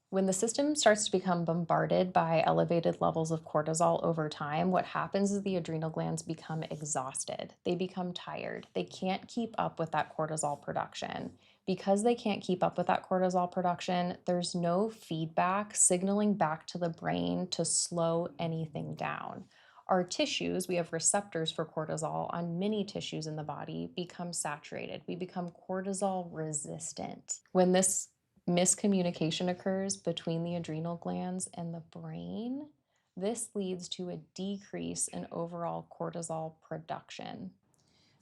When the system starts to become bombarded by elevated levels of cortisol over time, what happens is the adrenal glands become exhausted. They become tired. They can't keep up with that cortisol production. Because they can't keep up with that cortisol production, there's no feedback signaling back to the brain to slow anything down. Our tissues, we have receptors for cortisol on many tissues in the body, become saturated. We become cortisol resistant. When this miscommunication occurs between the adrenal glands and the brain, this leads to a decrease in overall cortisol production.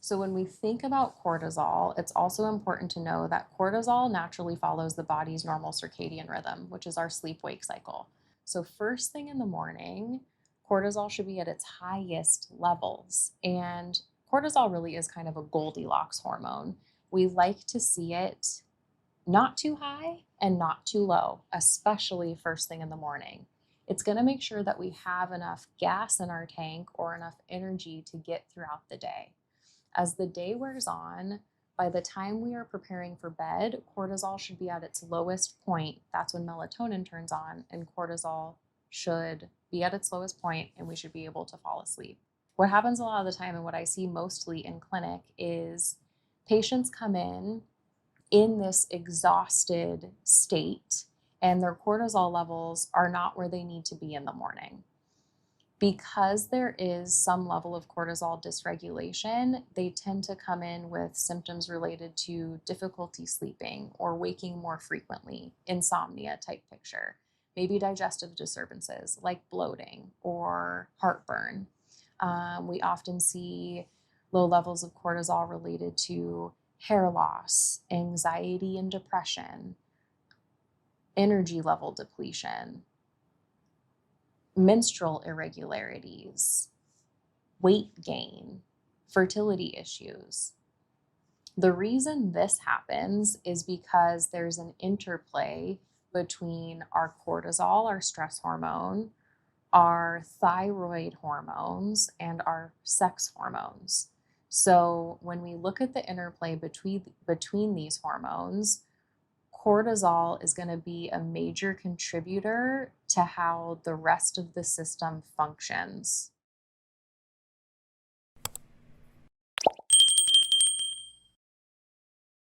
So, when we think about cortisol, it's also important to know that cortisol naturally follows the body's normal circadian rhythm, which is our sleep wake cycle. So, first thing in the morning, cortisol should be at its highest levels. And cortisol really is kind of a Goldilocks hormone. We like to see it not too high and not too low, especially first thing in the morning. It's going to make sure that we have enough gas in our tank or enough energy to get throughout the day. As the day wears on, by the time we are preparing for bed, cortisol should be at its lowest point. That's when melatonin turns on, and cortisol should be at its lowest point, and we should be able to fall asleep. What happens a lot of the time, and what I see mostly in clinic, is patients come in this exhausted state, and their cortisol levels are not where they need to be in the morning. Because there is some level of cortisol dysregulation, they tend to come in with symptoms related to difficulty sleeping or waking more frequently, insomnia type picture, maybe digestive disturbances like bloating or heartburn. We often see low levels of cortisol related to hair loss, anxiety and depression, energy level depletion, menstrual irregularities, weight gain, fertility issues. The reason this happens is because there's an interplay between our cortisol, our stress hormone, our thyroid hormones, and our sex hormones. So when we look at the interplay between these hormones, cortisol is going to be a major contributor to how the rest of the system functions.